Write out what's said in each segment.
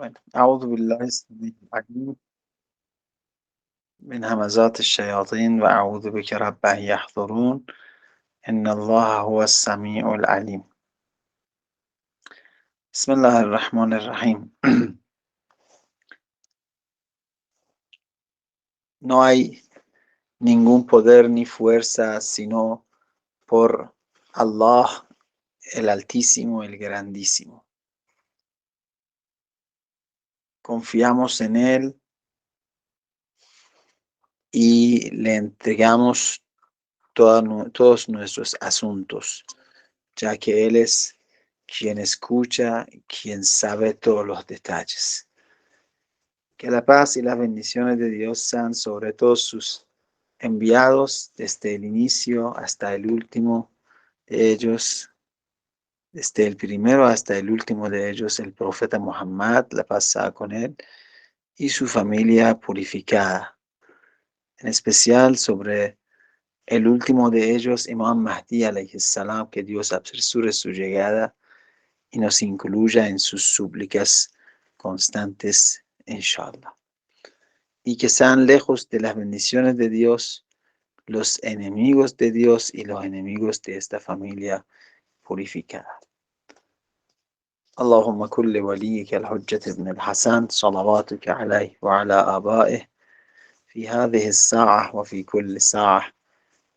Bueno, أعوذ بالله السميع العليم من همزات الشياطين وأعوذ بك رب أن يحضرون إن الله هو السميع العليم. بسم الله الرحمن الرحيم. No hay ningún poder ni fuerza sino por Allah, el Altísimo, el Grandísimo. Confiamos en Él y le entregamos todos nuestros asuntos, ya que Él es quien escucha, quien sabe todos los detalles. Que la paz y las bendiciones de Dios sean sobre todos sus enviados desde el inicio hasta el último de ellos, desde el primero hasta el último de ellos, el profeta Muhammad, la paz sea con él, y su familia purificada. En especial sobre el último de ellos, Imam Mahdi alayhi salam, que Dios apresure su llegada y nos incluya en sus súplicas constantes, inshallah. Y que sean lejos de las bendiciones de Dios los enemigos de Dios y los enemigos de esta familia purificada. اللهم كن لوليك الحجة بن الحسن صلواتك عليه وعلى آبائه في هذه الساعة وفي كل ساعة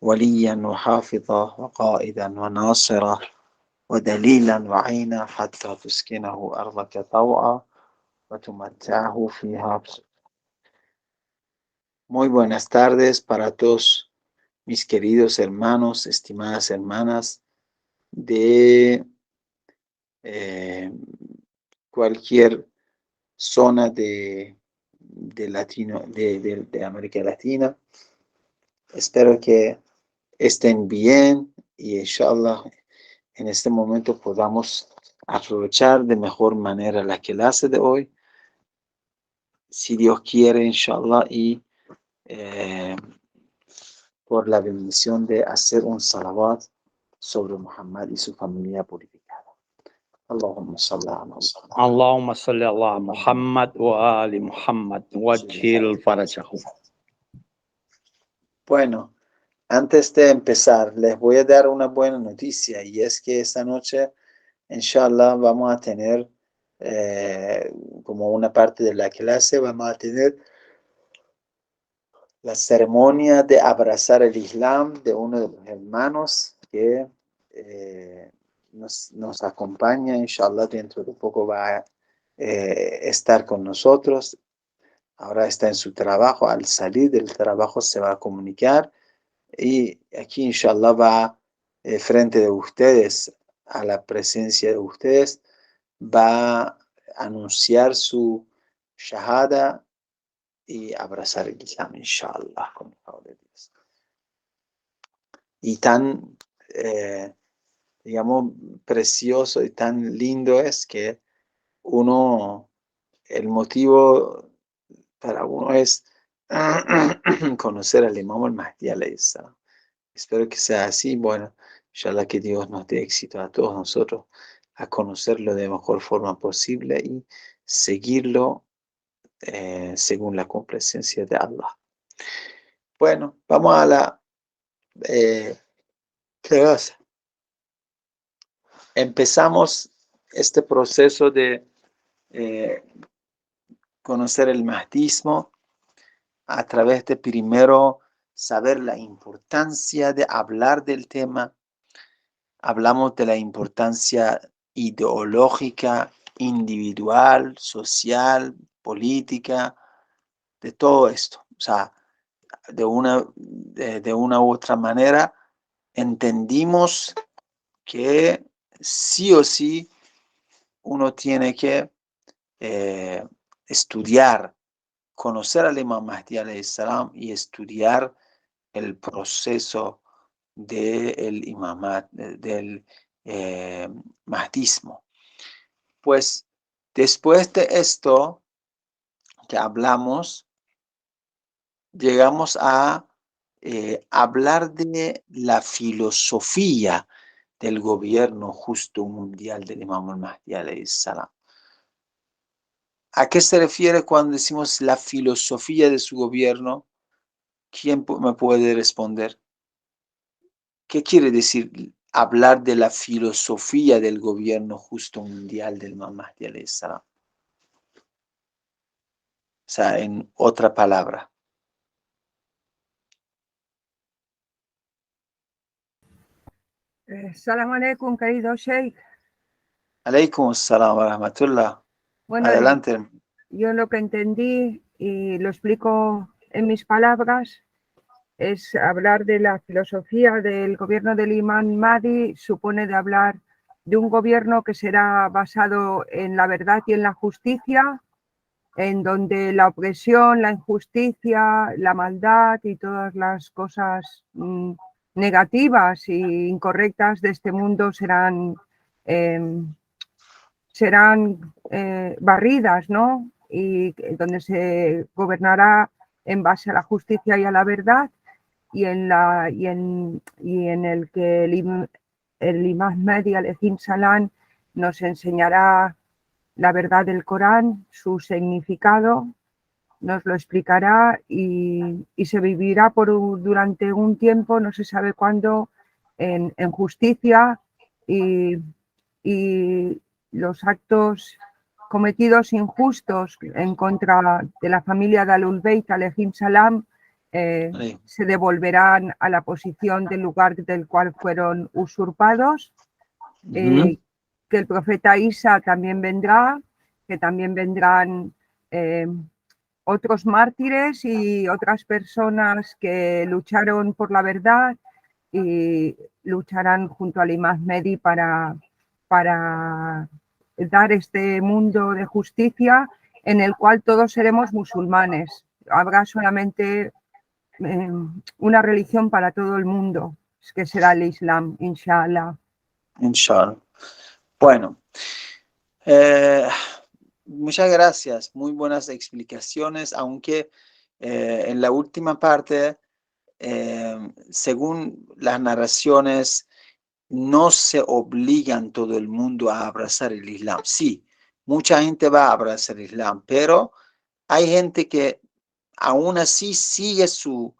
وليا وحافظا وقائدا وناصرا ودليلا وعينا حتى تسكنه أرضك طوعا وتمتعه فيها. Muy buenas tardes para todos mis queridos hermanos, estimadas hermanas de cualquier zona de América Latina. Espero que estén bien y inshallah en este momento podamos aprovechar de mejor manera la clase de hoy, si Dios quiere, inshallah, y por la bendición de hacer un salawat sobre Muhammad y su familia purificada. اللهم صل على محمد اللهم صل على محمد وآل محمد وجل فرجه. Bueno, antes de empezar, les voy a dar una buena noticia, y es que esta noche, inshallah, vamos a tener, como una parte de la clase, vamos a tener la ceremonia de abrazar el Islam de uno de los hermanos que nos acompaña, inshallah, dentro de poco va a estar con nosotros. Ahora está en su trabajo, al salir del trabajo se va a comunicar y aquí inshallah va frente de ustedes, a la presencia de ustedes, va a anunciar su shahada y abrazar el Islam, inshallah, con el favor de Dios. Y tan, digamos, precioso y tan lindo es que el motivo para uno es conocer al Imam al-Mahdi alayhi salam. Espero que sea así. Bueno, inshallah que Dios nos dé éxito a todos nosotros a conocerlo de mejor forma posible y seguirlo según la complacencia de Allah. Bueno, vamos a la clase. Empezamos este proceso de conocer el mahdismo a través de primero saber la importancia de hablar del tema. Hablamos de la importancia ideológica, individual, social, política, de todo esto. O sea, de una u otra manera entendimos que sí o sí uno tiene que estudiar, conocer al Imam Mahdi alayhi salam y estudiar el proceso del imamat, del mahdismo. Pues después de esto que hablamos, llegamos a hablar de la filosofía del gobierno justo mundial del Imam al-Mahdi alayhi salam. ¿A qué se refiere cuando decimos la filosofía de su gobierno? ¿Quién me puede responder? ¿Qué quiere decir hablar de la filosofía del gobierno justo mundial del Imam Mahdi alayhi salam? O sea, en otra palabra. Salam aleikum, querido Sheikh. Alaykum assalam wa rahmatullah. Bueno, Adelante. yo lo que entendí, y lo explico en mis palabras, es hablar de la filosofía del gobierno del Imam Mahdi, supone de hablar de un gobierno que será basado en la verdad y en la justicia, en donde la opresión, la injusticia, la maldad y todas las cosas negativas e incorrectas de este mundo serán barridas, ¿no? Y donde se gobernará en base a la justicia y a la verdad, y en el que el Imam Mahdi alayhi salam nos enseñará la verdad del Corán, su significado, nos lo explicará y se vivirá durante un tiempo, no se sabe cuándo, en justicia, y los actos cometidos injustos en contra de la familia de Ahlul Bayt alayhim salam se devolverán a la posición del lugar del cual fueron usurpados, que el profeta Isa también vendrá, que también vendrán otros mártires y otras personas que lucharon por la verdad y lucharán junto al Imam Mahdi para dar este mundo de justicia en el cual todos seremos musulmanes. Habrá solamente una religión para todo el mundo, que será el Islam, inshallah. Inshallah. Bueno, muchas gracias, muy buenas explicaciones, aunque en la última parte, según las narraciones, no se obligan todo el mundo a abrazar el Islam. Sí, mucha gente va a abrazar el Islam, pero hay gente que aún así sigue su,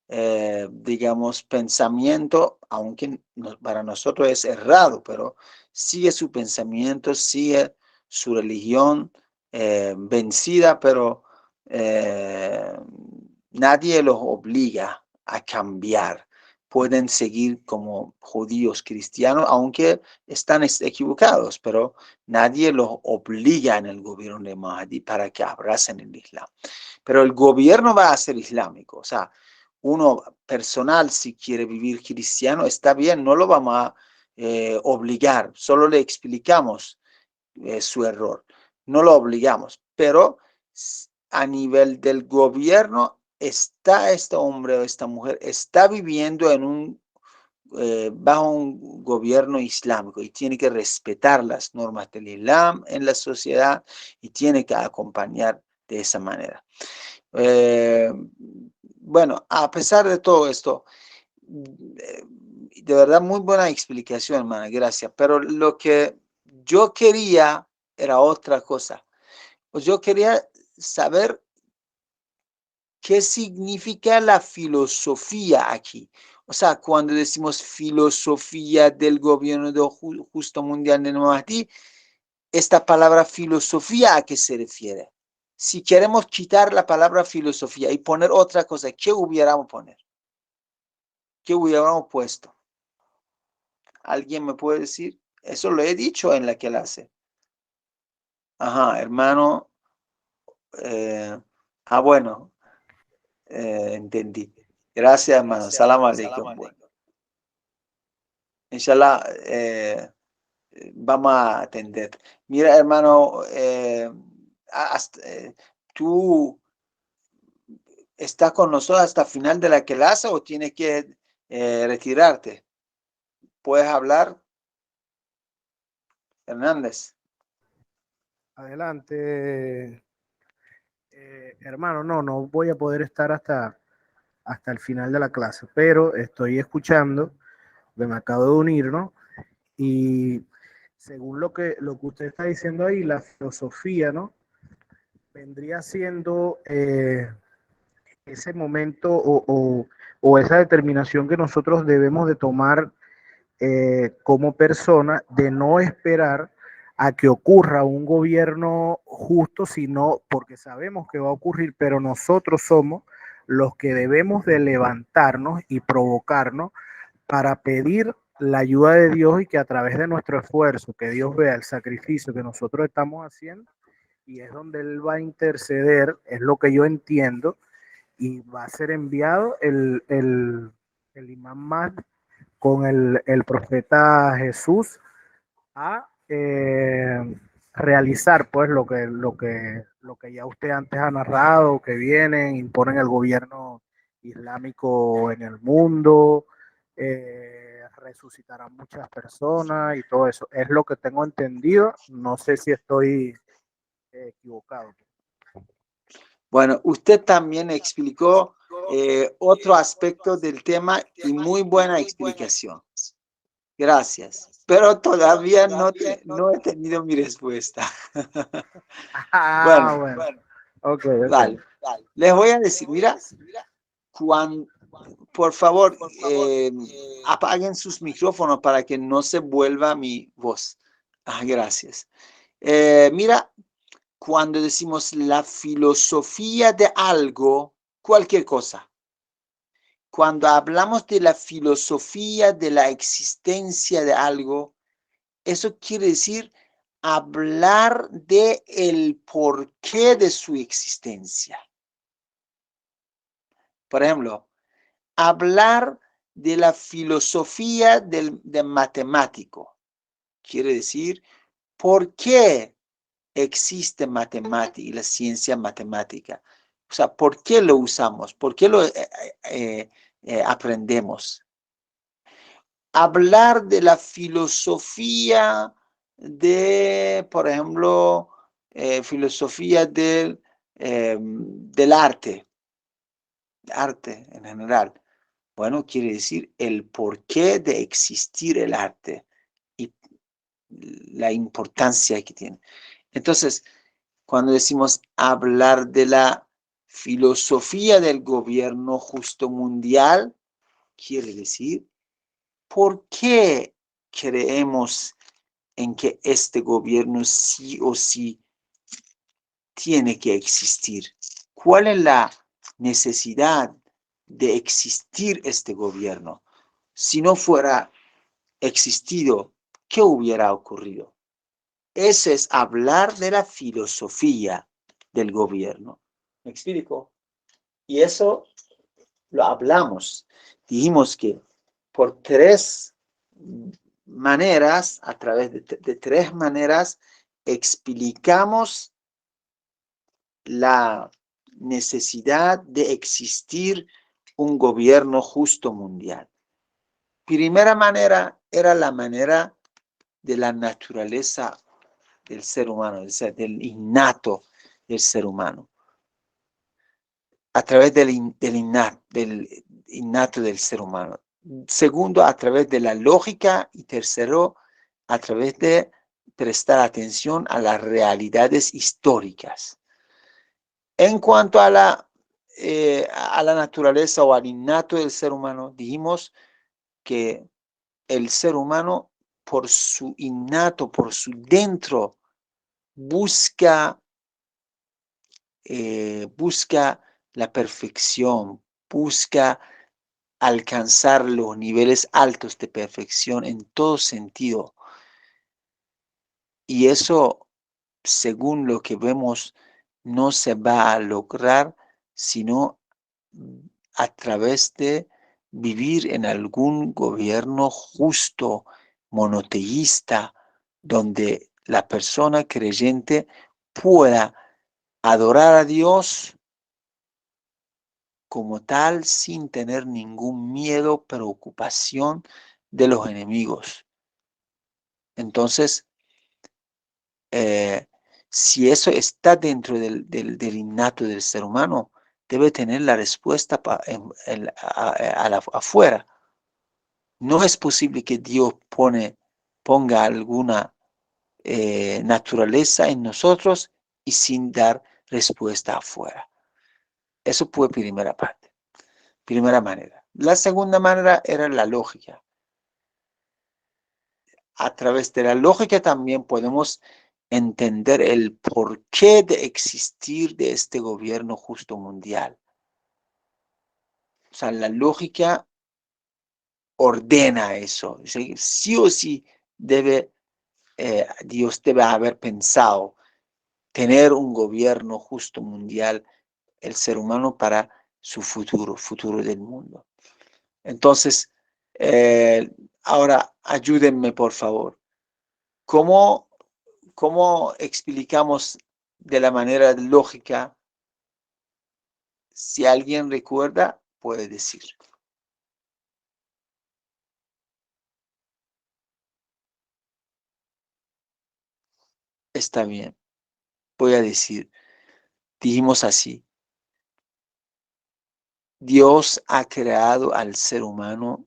digamos, pensamiento, aunque para nosotros es errado, pero sigue su pensamiento, sigue su religión vencida, pero nadie los obliga a cambiar. Pueden seguir como judíos cristianos, aunque están equivocados, pero nadie los obliga en el gobierno de Mahdi para que abracen el Islam. Pero el gobierno va a ser islámico, o sea, uno personal si quiere vivir cristiano está bien, no lo vamos a obligar, solo le explicamos su error, no lo obligamos, pero a nivel del gobierno está este hombre o esta mujer, está viviendo en un bajo un gobierno islámico y tiene que respetar las normas del Islam en la sociedad y tiene que acompañar de esa manera. Bueno, a pesar de todo esto, de verdad muy buena explicación, hermana, gracias, pero lo que yo quería era otra cosa. Pues yo quería saber qué significa la filosofía aquí. O sea, cuando decimos filosofía del gobierno de justo mundial de Mahdi, esta palabra filosofía, ¿a qué se refiere? Si queremos quitar la palabra filosofía y poner otra cosa, ¿qué hubiéramos poner? ¿Qué hubiéramos puesto? ¿Alguien me puede decir? Eso lo he dicho en la clase. Ajá, hermano. Bueno, entendí. Gracias, hermano. Salam alaikum. Inshallah, vamos a atender. Mira, hermano, tú estás con nosotros hasta el final de la clase o tienes que retirarte. ¿Puedes hablar, Hernández? Adelante, hermano. No voy a poder estar hasta el final de la clase, pero estoy escuchando, me acabo de unir, ¿no? Y según lo que usted está diciendo ahí, la filosofía, ¿no? vendría siendo ese momento o esa determinación que nosotros debemos de tomar como persona, de no esperar a que ocurra un gobierno justo, sino porque sabemos que va a ocurrir, pero nosotros somos los que debemos de levantarnos y provocarnos para pedir la ayuda de Dios y que a través de nuestro esfuerzo, que Dios vea el sacrificio que nosotros estamos haciendo, y es donde Él va a interceder, es lo que yo entiendo, y va a ser enviado el imán Mahdi con el profeta Jesús a realizar pues lo que ya usted antes ha narrado, que vienen, imponen el gobierno islámico en el mundo, resucitarán muchas personas y todo eso. Es lo que tengo entendido, no sé si estoy equivocado. Bueno, usted también explicó otro aspecto del tema y muy buena explicación. Gracias. Pero todavía no he tenido mi respuesta. Bueno. Okay. Vale. Les voy a decir, mira, por favor, apaguen sus micrófonos para que no se vuelva mi voz. Gracias. Mira, cuando decimos la filosofía de algo, cualquier cosa, cuando hablamos de la filosofía de la existencia de algo, eso quiere decir hablar de el porqué de su existencia. Por ejemplo, hablar de la filosofía del matemático. Quiere decir, ¿por qué existe matemática y la ciencia matemática? O sea, ¿por qué lo usamos? ¿Por qué lo aprendemos? Hablar de la filosofía de, por ejemplo, filosofía del arte en general. Bueno, quiere decir el porqué de existir el arte y la importancia que tiene. Entonces, cuando decimos hablar de la filosofía del gobierno justo mundial, quiere decir por qué creemos en que este gobierno sí o sí tiene que existir. ¿Cuál es la necesidad de existir este gobierno? Si no fuera existido, ¿qué hubiera ocurrido? Ese es hablar de la filosofía del gobierno. ¿Me explico? Y eso lo hablamos. Dijimos que por tres maneras, a través de tres maneras, explicamos la necesidad de existir un gobierno justo mundial. Primera manera era la manera de la naturaleza del ser humano, del innato del ser humano. A través del innato del ser humano. Segundo, a través de la lógica. Y tercero, a través de prestar atención a las realidades históricas. En cuanto a la naturaleza o al innato del ser humano, dijimos que el ser humano, por su innato, por su dentro, busca la perfección, busca alcanzar los niveles altos de perfección en todo sentido. Y eso, según lo que vemos, no se va a lograr sino a través de vivir en algún gobierno justo, monoteísta, donde la persona creyente pueda adorar a Dios como tal sin tener ningún miedo, preocupación de los enemigos. Entonces, si eso está dentro del innato del ser humano, debe tener la respuesta afuera. No es posible que Dios ponga alguna naturaleza en nosotros y sin dar respuesta afuera. Eso fue primera parte, primera manera. La segunda manera era la lógica. A través de la lógica también podemos entender el porqué de existir de este gobierno justo mundial. O sea, la lógica ordena eso. Sí o sí Dios debe haber pensado tener un gobierno justo mundial, el ser humano, para su futuro del mundo. Entonces, ahora ayúdenme, por favor. ¿Cómo explicamos de la manera lógica? Si alguien recuerda, puede decir. Está bien. Voy a decir. Dijimos así. Dios ha creado al ser humano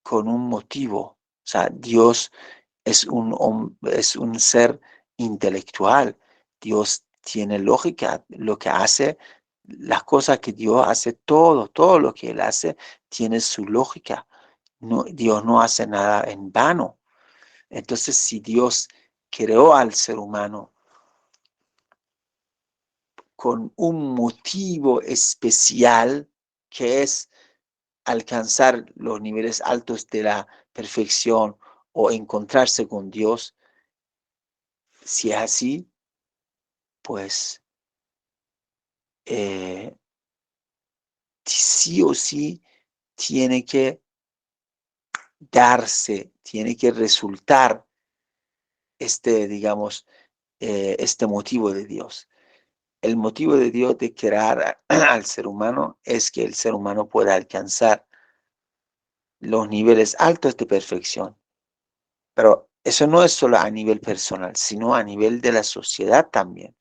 con un motivo. O sea, Dios es un ser intelectual. Dios tiene lógica. Lo que hace, las cosas que Dios hace, todo lo que Él hace tiene su lógica. No, Dios no hace nada en vano. Entonces, si Dios creó al ser humano con un motivo especial, que es alcanzar los niveles altos de la perfección o encontrarse con Dios, si es así, pues sí o sí tiene que darse, tiene que resultar digamos, este motivo de Dios. El motivo de Dios de crear al ser humano es que el ser humano pueda alcanzar los niveles altos de perfección. Pero eso no es solo a nivel personal, sino a nivel de la sociedad también.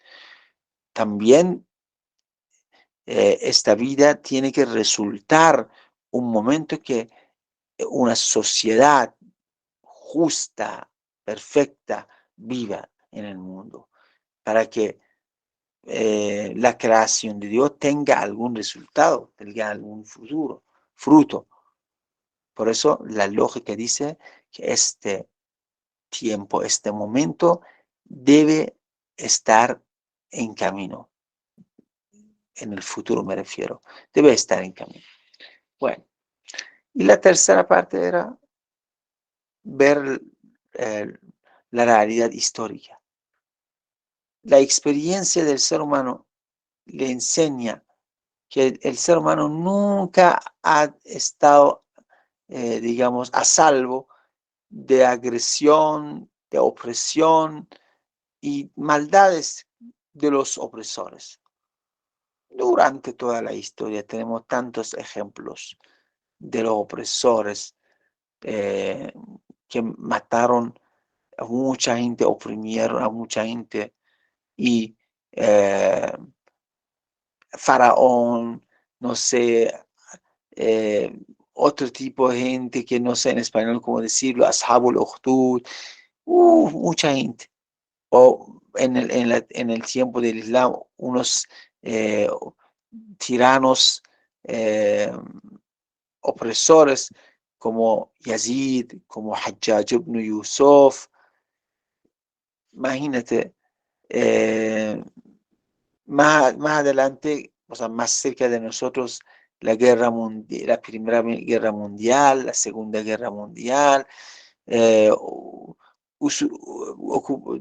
También esta vida tiene que resultar un momento que una sociedad justa, perfecta, viva en el mundo, para que la creación de Dios tenga algún resultado, tenga algún fruto. Por eso la lógica dice que este tiempo, este momento debe estar en camino. En el futuro me refiero, debe estar en camino. Bueno, y la tercera parte era ver la realidad histórica. La experiencia del ser humano le enseña que el ser humano nunca ha estado, digamos, a salvo de agresión, de opresión y maldades de los opresores. Durante toda la historia tenemos tantos ejemplos de los opresores que mataron a mucha gente, oprimieron a mucha gente, y Faraón, no sé, otro tipo de gente que no sé en español cómo decirlo, Ashabul Ukhdud, mucha gente. O en el tiempo del Islam, unos tiranos opresores como Yazid, como Hajjaj ibn Yusuf. Imagínate, más adelante, o sea, más cerca de nosotros, la Primera Guerra Mundial, la Segunda Guerra Mundial,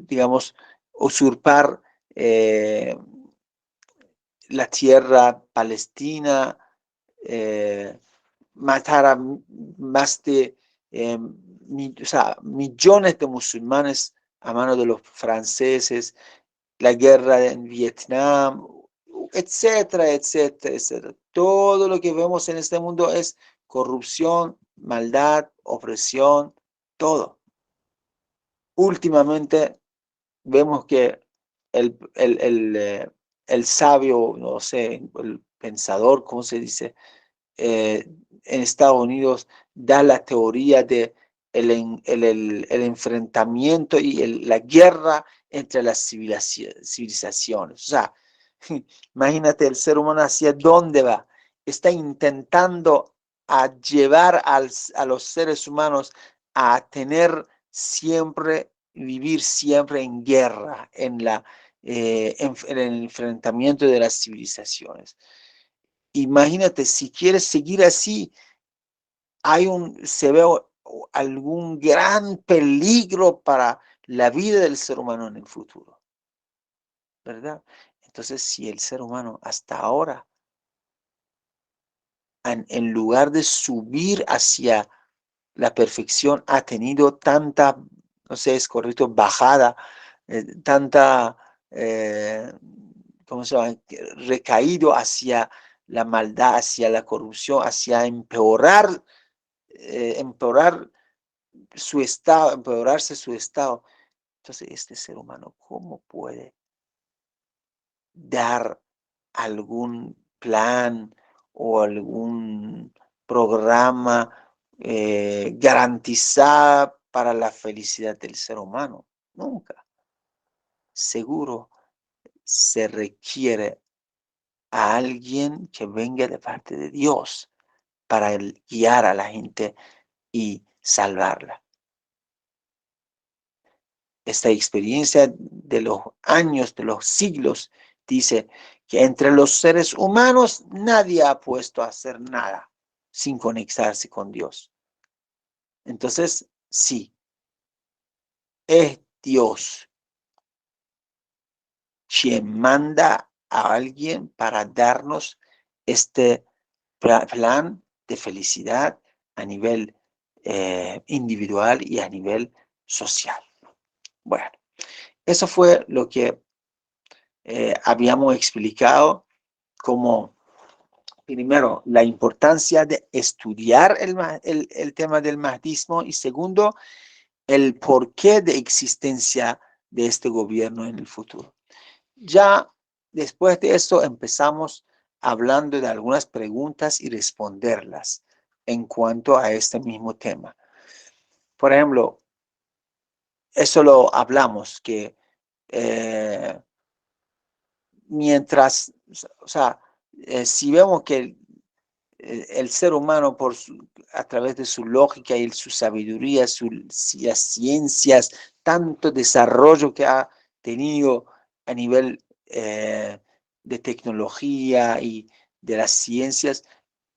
digamos, usurpar la tierra palestina, matar a más de millones de musulmanes a mano de los franceses, la guerra en Vietnam, etcétera, etcétera, etcétera. Todo lo que vemos en este mundo es corrupción, maldad, opresión, todo. Últimamente vemos que el sabio, no sé, el pensador, ¿cómo se dice? En Estados Unidos da la teoría de el enfrentamiento y la guerra entre las civilizaciones. O sea, imagínate el ser humano hacia dónde va. Está intentando a llevar a los seres humanos a tener siempre, vivir siempre en guerra, en el enfrentamiento de las civilizaciones. Imagínate, si quieres seguir así, se ve algún gran peligro para la vida del ser humano en el futuro, ¿verdad? Entonces, si el ser humano hasta ahora, en lugar de subir hacia la perfección, ha tenido tanta, no sé, es correcto, bajada, tanta, ¿cómo se llama?, recaído hacia la maldad, hacia la corrupción, hacia empeorar empeorarse su estado. Entonces, este ser humano, ¿cómo puede dar algún plan o algún programa garantizar para la felicidad del ser humano? Nunca. Seguro se requiere a alguien que venga de parte de Dios para guiar a la gente y salvarla. Esta experiencia de los años, de los siglos, dice que entre los seres humanos nadie ha puesto a hacer nada sin conectarse con Dios. Entonces, sí, es Dios quien manda a alguien para darnos este plan de felicidad a nivel individual y a nivel social. Bueno, eso fue lo que habíamos explicado como, primero, la importancia de estudiar el tema del mahdismo y segundo, el porqué de existencia de este gobierno en el futuro. Ya después de esto empezamos hablando de algunas preguntas y responderlas en cuanto a este mismo tema. Por ejemplo, eso lo hablamos, que mientras, o sea, si vemos que el ser humano a través de su lógica y su sabiduría, las ciencias, tanto desarrollo que ha tenido a nivel de tecnología y de las ciencias,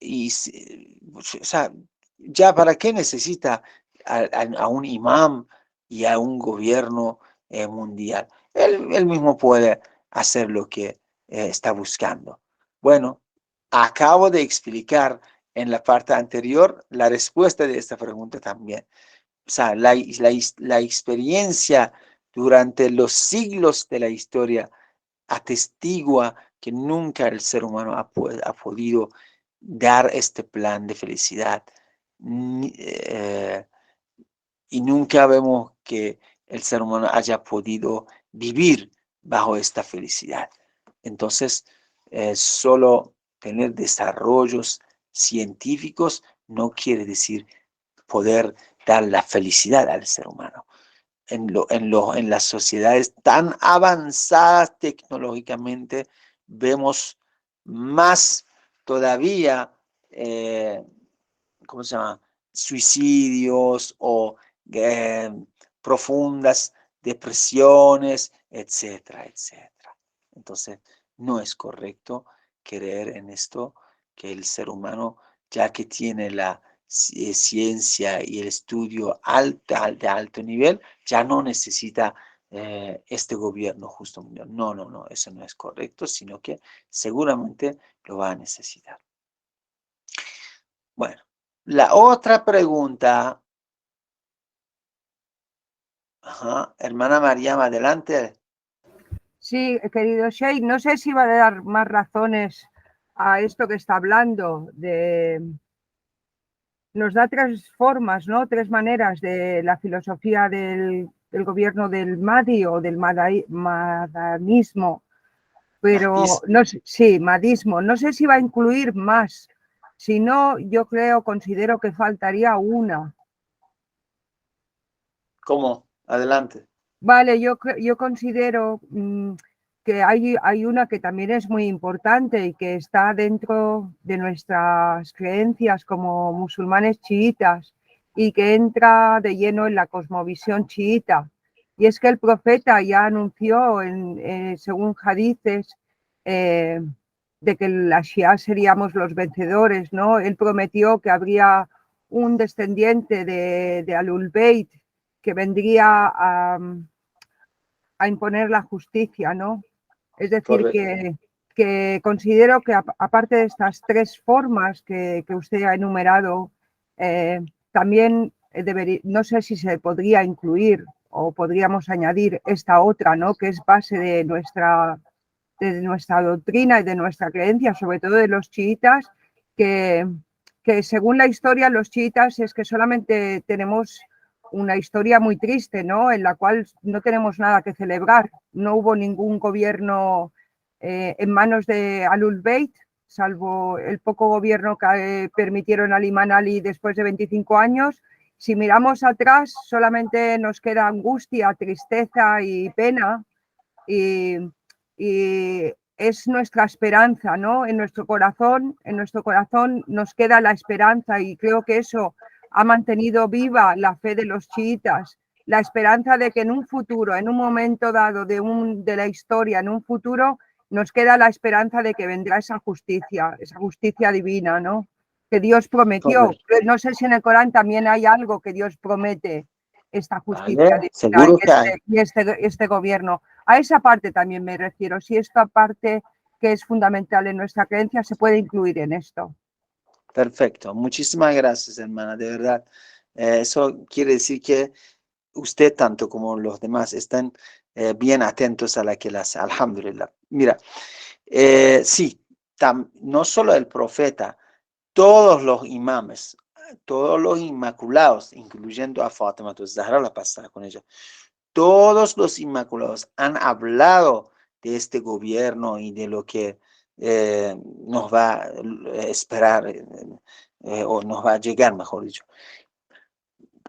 o sea, ya para qué necesita a un imán y a un gobierno mundial. Él mismo puede hacer lo que está buscando. Bueno, acabo de explicar en la parte anterior la respuesta de esta pregunta también. O sea, la experiencia durante los siglos de la historia atestigua que nunca el ser humano ha podido dar este plan de felicidad. Y nunca vemos que el ser humano haya podido vivir bajo esta felicidad. Entonces, solo tener desarrollos científicos no quiere decir poder dar la felicidad al ser humano. En las sociedades tan avanzadas tecnológicamente, vemos más todavía, ¿cómo se llama?, suicidios o profundas depresiones, etcétera, etcétera. Entonces, no es correcto creer en esto, que el ser humano, ya que tiene la ciencia y el estudio de alto nivel, ya no necesita este gobierno justo mundial. No, eso no es correcto, sino que seguramente lo va a necesitar. Bueno, la otra pregunta. Hermana Mariam, adelante. Sí, querido Sheikh, no sé si va a dar más razones a esto que está hablando. Nos da tres formas, ¿no? Tres maneras de la filosofía del gobierno del Mahdi o del madanismo. Pero sí, madismo. No sé si va a incluir más. Si no, yo considero que faltaría una. ¿Cómo? Adelante. Vale, yo considero que hay una que también es muy importante y que está dentro de nuestras creencias como musulmanes chiitas y que entra de lleno en la cosmovisión chiita. Y es que el profeta ya anunció, según hadices, de que las Shia seríamos los vencedores, ¿no? Él prometió que habría un descendiente de Ahlul Bayt que vendría a imponer la justicia, ¿no? Es decir, que considero que aparte de estas tres formas que usted ha enumerado, también no sé si se podría incluir o podríamos añadir esta otra, ¿no? Que es base de nuestra doctrina y de nuestra creencia, sobre todo de los chiitas, que según la historia, los chiitas es que solamente tenemos una historia muy triste, ¿no? En la cual no tenemos nada que celebrar. No hubo ningún gobierno en manos de Ahlul Bayt, salvo el poco gobierno que permitieron al Imam Ali después de 25 años. Si miramos atrás, solamente nos queda angustia, tristeza y pena. Y es nuestra esperanza, ¿no? En nuestro corazón nos queda la esperanza y creo que eso ha mantenido viva la fe de los chiitas, la esperanza de que en un futuro, en un momento dado de la historia, en un futuro, nos queda la esperanza de que vendrá esa justicia divina, ¿no? Que Dios prometió. No sé si en el Corán también hay algo que Dios promete, esta justicia Vale, seguro que hay. y este gobierno. A esa parte también me refiero. Si esta parte que es fundamental en nuestra creencia se puede incluir en esto. Perfecto. Muchísimas gracias, hermana, de verdad. Eso quiere decir que usted, tanto como los demás, están bien atentos a la clase. Alhamdulillah. Mira, sí, no solo el profeta, todos los imames, todos los inmaculados, incluyendo a Fátima Zahra, la pasada con ella, todos los inmaculados han hablado de este gobierno y de lo que nos va a esperar o nos va a llegar, mejor dicho.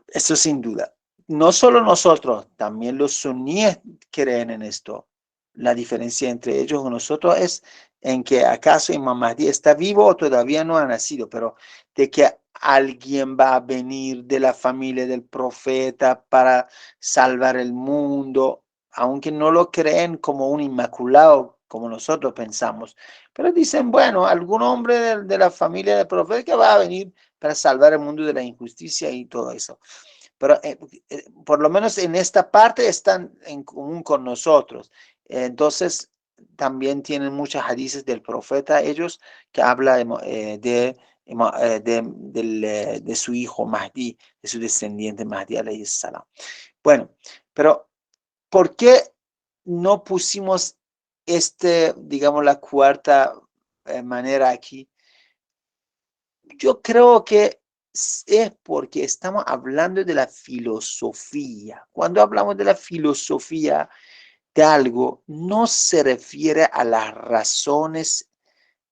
Eso sin duda. No solo nosotros, también los suníes creen en esto. La diferencia entre ellos y nosotros es en que acaso Imam Mahdi está vivo o todavía no ha nacido, pero de que alguien va a venir de la familia del profeta para salvar el mundo, aunque no lo creen como un inmaculado, como nosotros pensamos. Pero dicen, bueno, algún hombre de la familia del profeta que va a venir para salvar el mundo de la injusticia y todo eso. Pero por lo menos en esta parte están en común con nosotros. Entonces, también tienen muchas hadices del profeta, ellos, que habla de su hijo Mahdi, de su descendiente Mahdi, alayhi salam. Bueno, pero ¿por qué no pusimos digamos, la cuarta manera aquí? Yo creo que es porque estamos hablando de la filosofía. Cuando hablamos de la filosofía de algo, no se refiere a las razones,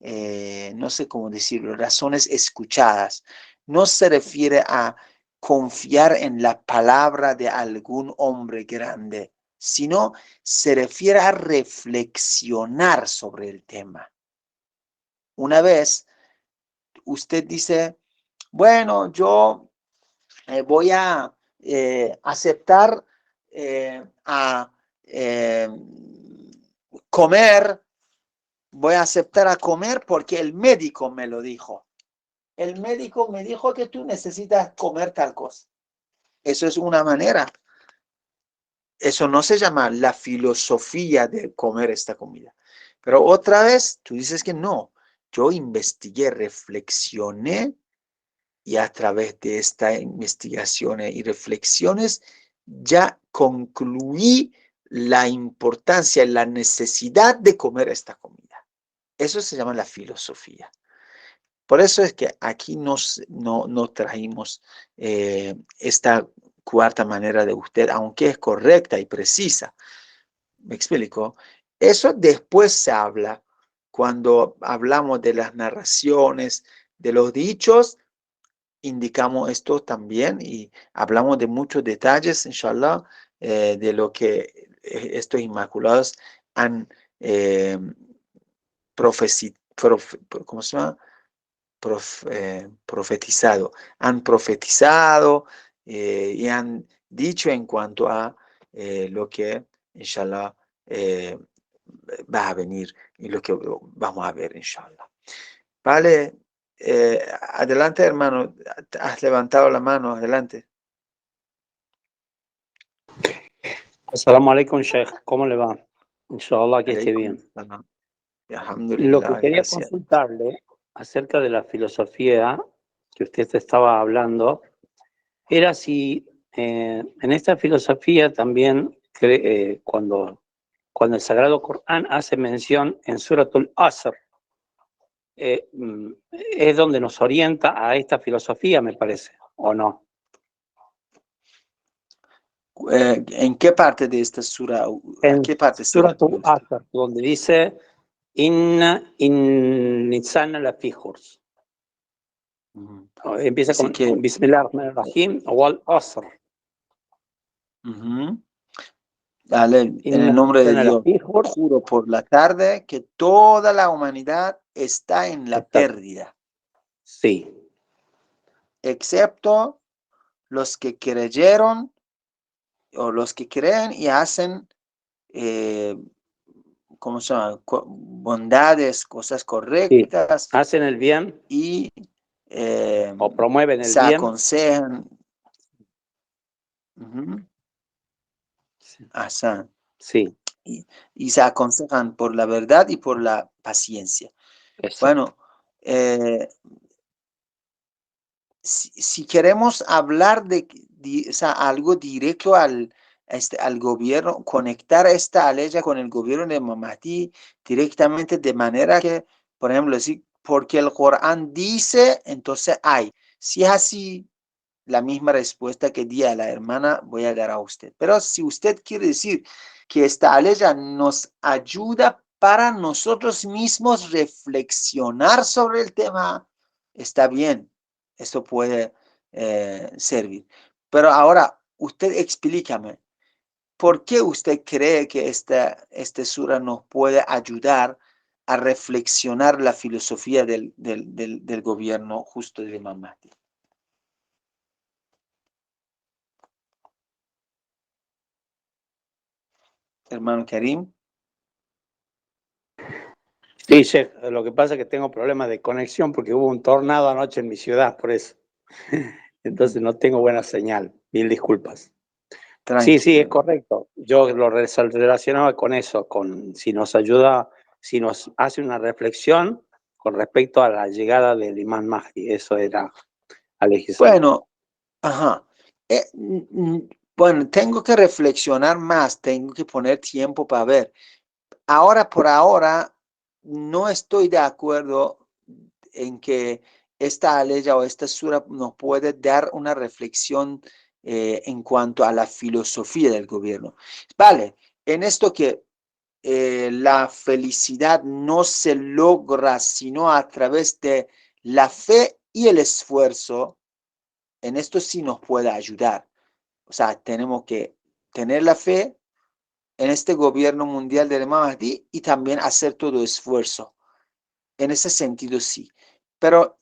no sé cómo decirlo, razones escuchadas. No se refiere a confiar en la palabra de algún hombre grande, sino se refiere a reflexionar sobre el tema. Una vez usted dice, bueno, yo voy a aceptar comer, voy a aceptar a comer porque el médico me lo dijo. El médico me dijo que tú necesitas comer tal cosa. Eso es una manera. Eso no se llama la filosofía de comer esta comida. Pero otra vez, tú dices que no. Yo investigué, reflexioné y a través de esta investigación y reflexiones ya concluí la importancia y la necesidad de comer esta comida. Eso se llama la filosofía. Por eso es que aquí no trajimos esta cuarta manera de usted, aunque es correcta y precisa. ¿Me explico? Eso después se habla cuando hablamos de las narraciones, de los dichos indicamos esto también y hablamos de muchos detalles, inshallah, de lo que estos inmaculados han ¿cómo se llama? Profetizado. Han profetizado y han dicho en cuanto a lo que, inshallah, va a venir y lo que vamos a ver, inshallah. Vale, adelante, hermano. Has levantado la mano, adelante. Assalamu alaikum, Sheikh. ¿Cómo le va? Inshallah que esté bien. Lo que quería consultarle acerca de la filosofía que usted estaba hablando era si en esta filosofía también cuando el Sagrado Corán hace mención en Suratul Asr, es donde nos orienta a esta filosofía, me parece, ¿o no? ¿En qué parte de esta sura? En qué parte Suratul Asr, donde dice Inna insana la fijurs. Empieza con Bismillahirrahmanirrahim wal Asr. Dale, en el nombre de Dios, juro por la tarde que toda la humanidad está en la pérdida. Sí. Excepto los que creyeron o los que creen y hacen, ¿cómo se llama? Bondades, cosas correctas. Sí. Hacen el bien y o promueven el se bien. Aconsejan. Sí. Y se aconsejan por la verdad y por la paciencia. Exacto. Bueno, si queremos hablar de algo directo al gobierno, conectar esta ley con el gobierno de Mahdi directamente, de manera que, por ejemplo, decir, porque el Corán dice, entonces hay. Si es así, la misma respuesta que di a la hermana voy a dar a usted. Pero si usted quiere decir que esta ley nos ayuda para nosotros mismos reflexionar sobre el tema, está bien. Esto puede servir. Pero ahora, usted explícame, ¿por qué usted cree que esta sura nos puede ayudar a reflexionar la filosofía del gobierno justo de Imam Mahdi? Hermano Karim. Sí, Sheikh, lo que pasa es que tengo problemas de conexión porque hubo un tornado anoche en mi ciudad, por eso. Entonces no tengo buena señal. Mil disculpas. Tranquilo. Sí, es correcto. Yo lo relacionaba con eso, con si nos ayuda, si nos hace una reflexión con respecto a la llegada del Imam Mahdi. Eso era Bueno, bueno, tengo que reflexionar más, tengo que poner tiempo para ver. Por ahora, no estoy de acuerdo en que esta aleya o esta sura nos puede dar una reflexión en cuanto a la filosofía del gobierno. Vale, en esto que la felicidad no se logra sino a través de la fe y el esfuerzo, en esto sí nos puede ayudar. O sea, tenemos que tener la fe en este gobierno mundial del Imam Mahdi y también hacer todo esfuerzo. En ese sentido, sí. Pero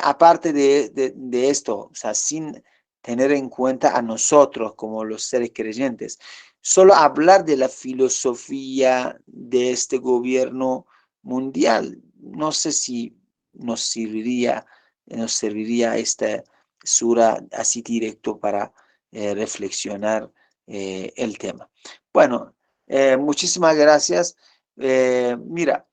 aparte de esto, o sea, sin tener en cuenta a nosotros como los seres creyentes, solo hablar de la filosofía de este gobierno mundial, no sé si nos serviría esta sura así directo para reflexionar el tema. Bueno, muchísimas gracias. Mira,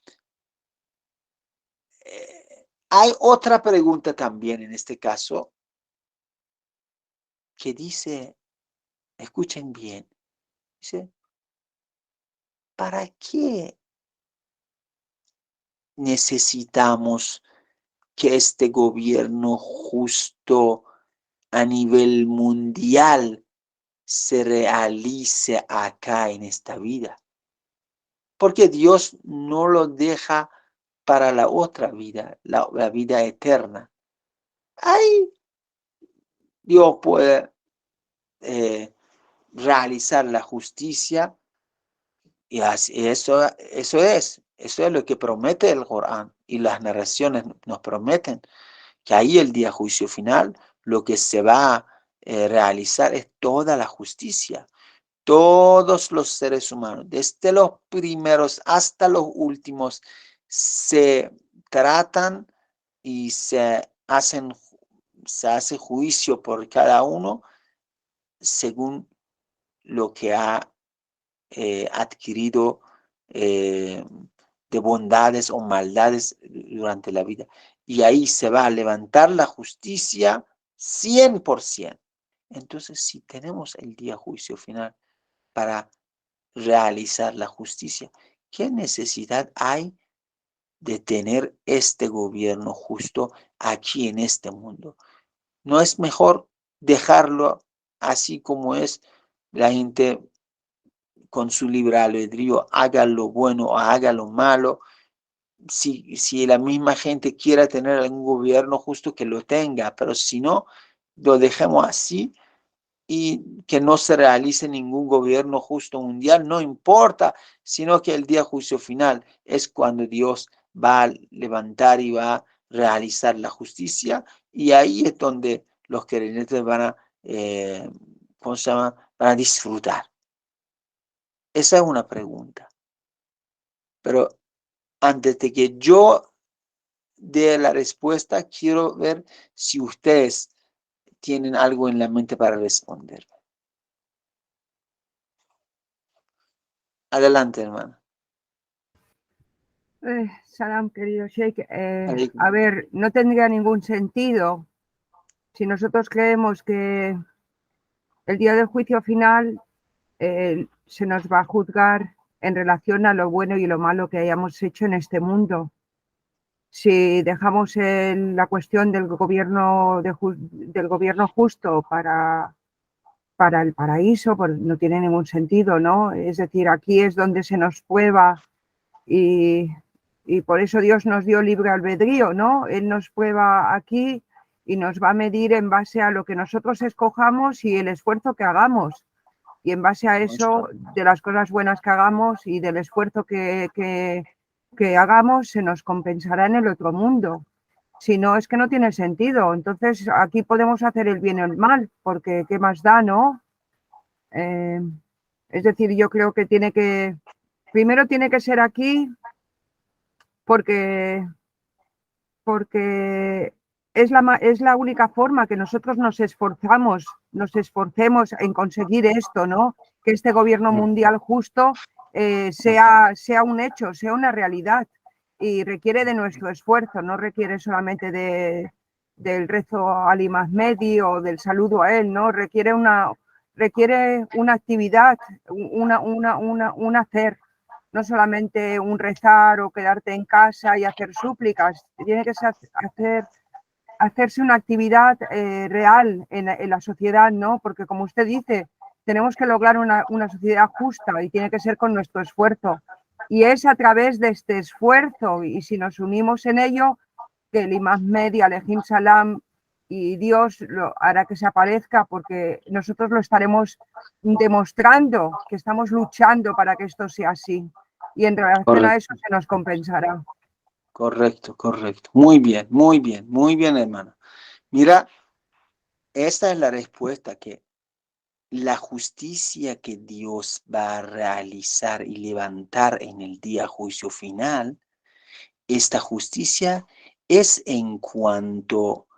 hay otra pregunta también en este caso que dice, escuchen bien, dice, ¿para qué necesitamos que este gobierno justo a nivel mundial se realice acá en esta vida? Porque Dios no lo deja para la otra vida, la vida eterna. ahí Dios puede realizar la justicia, y así, eso es lo que promete el Corán, y las narraciones nos prometen que ahí el día juicio final lo que se va a realizar es toda la justicia. Todos los seres humanos, desde los primeros hasta los últimos, se tratan y se hace juicio por cada uno según lo que ha adquirido de bondades o maldades durante la vida. Y ahí se va a levantar la justicia 100%. Entonces, si tenemos el día juicio final para realizar la justicia, ¿qué necesidad hay de tener este gobierno justo aquí en este mundo? ¿No es mejor dejarlo así como es? La gente con su libre albedrío haga lo bueno o haga lo malo. Si la misma gente quiera tener algún gobierno justo, que lo tenga, pero si no, lo dejemos así, y que no se realice ningún gobierno justo mundial, no importa, sino que el día juicio final es cuando Dios va a levantar y va a realizar la justicia, y ahí es donde los creyentes van a, ¿cómo se llama? Van a disfrutar. Esa es una pregunta. Pero antes de que yo dé la respuesta, quiero ver si ustedes tienen algo en la mente para responder. Adelante, hermano. Salam, querido Sheikh. A ver, no tendría ningún sentido si nosotros creemos que el día del juicio final se nos va a juzgar en relación a lo bueno y lo malo que hayamos hecho en este mundo. Si dejamos la cuestión del gobierno justo para el paraíso, pues no tiene ningún sentido, ¿no? Es decir, aquí es donde se nos prueba, y por eso Dios nos dio libre albedrío, ¿no? Él nos prueba aquí y nos va a medir en base a lo que nosotros escojamos y el esfuerzo que hagamos. Y en base a eso, de las cosas buenas que hagamos y del esfuerzo que hagamos, se nos compensará en el otro mundo. Si no, es que no tiene sentido. Entonces, aquí podemos hacer el bien o el mal, porque ¿qué más da, no? Es decir, yo creo que primero tiene que ser aquí, porque es la única forma que nosotros nos esforcemos en conseguir esto, ¿no? Que este gobierno mundial justo sea un hecho, sea una realidad, y requiere de nuestro esfuerzo, no requiere solamente del rezo al Imam Mehdi o del saludo a él, ¿no? Requiere una actividad, un hacer. No solamente un rezar o quedarte en casa y hacer súplicas, tiene que hacerse una actividad real en la sociedad, ¿no? Porque, como usted dice, tenemos que lograr una sociedad justa y tiene que ser con nuestro esfuerzo. Y es a través de este esfuerzo, y si nos unimos en ello, que el Imam Mehdi, Alehim Salam, y Dios lo hará que se aparezca, porque nosotros lo estaremos demostrando, que estamos luchando para que esto sea así. Y en relación a eso se nos compensará. Correcto. Muy bien, hermano. Mira, esta es la respuesta, que la justicia que Dios va a realizar y levantar en el día juicio final, esta justicia es en cuanto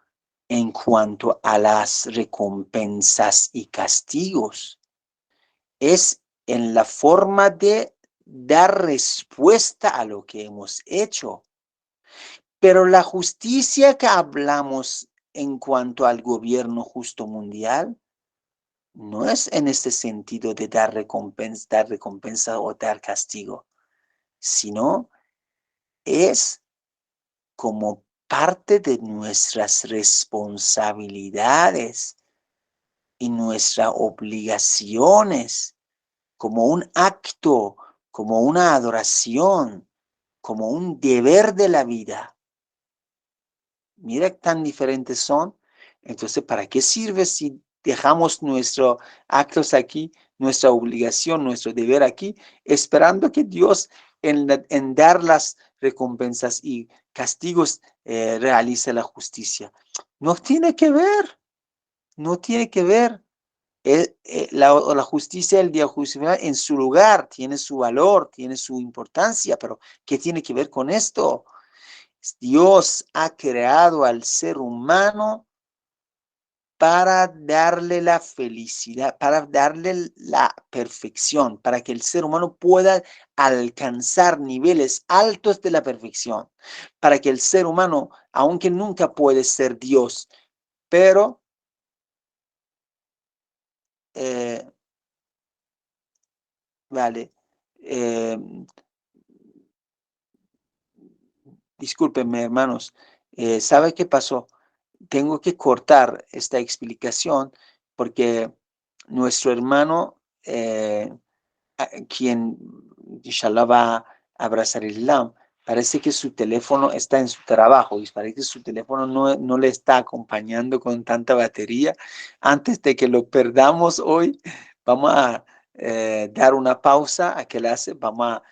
a las recompensas y castigos. Es en la forma de dar respuesta a lo que hemos hecho. Pero la justicia que hablamos en cuanto al gobierno justo mundial no es en este sentido de dar recompensa o dar castigo, sino es como parte de nuestras responsabilidades y nuestras obligaciones, como un acto, como una adoración, como un deber de la vida. Mira tan diferentes son. Entonces, ¿para qué sirve si dejamos nuestros actos aquí, nuestra obligación, nuestro deber aquí, esperando que Dios en dar las recompensas y castigos realice la justicia? No tiene que ver, no tiene que ver. La justicia del día de juicio final en su lugar tiene su valor, tiene su importancia, pero ¿qué tiene que ver con esto? Dios ha creado al ser humano para darle la felicidad, para darle la perfección, para que el ser humano pueda alcanzar niveles altos de la perfección, para que el ser humano, aunque nunca puede ser Dios, pero vale, discúlpenme, hermanos, ¿sabe qué pasó? Tengo que cortar esta explicación porque nuestro hermano, quien inshallah va a abrazar el Islam, parece que su teléfono está en su trabajo y parece que su teléfono no le está acompañando con tanta batería. Antes de que lo perdamos hoy, vamos a dar una pausa a que le hace, vamos a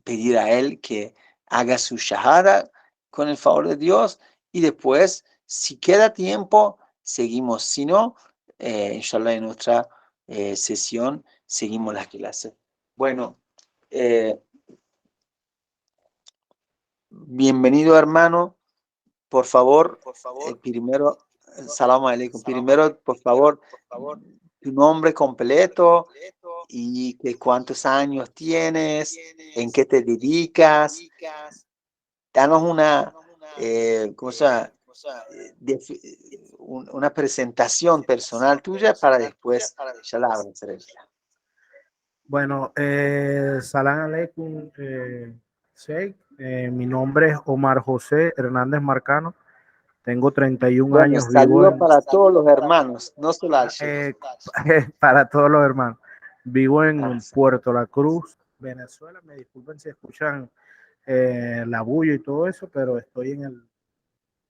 pedir a él que haga su shahada con el favor de Dios y después, si queda tiempo, seguimos. Si no, inshallah en otra sesión seguimos las clases. Bueno, bienvenido hermano, por favor, primero, salam aleikum, primero, por favor, tu nombre completo y que cuántos años tienes, en qué te dedicas, danos una, ¿cómo se llama? Una presentación personal tuya para después ya la agradeceré. Bueno, salam aleikum, Sheikh. Mi nombre es Omar José Hernández Marcano. Tengo 31 años. Saludos para todos los hermanos, no solo al Sheikh. Para todos los hermanos. Vivo en Puerto La Cruz, Venezuela. Me disculpen si escuchan la bulla y todo eso, pero estoy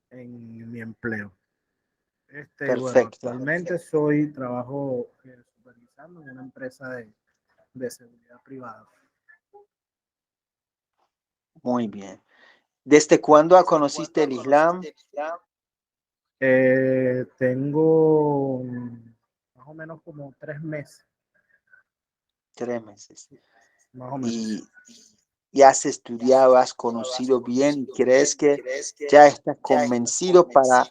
en mi empleo. Perfecto. Bueno, actualmente trabajo supervisando en una empresa de seguridad privada. Muy bien. ¿Desde cuándo conociste el Islam? Tengo más o menos como 3 meses. 3 meses. Más o menos. Y has estudiado, has conocido bien y crees que ya estás convencido para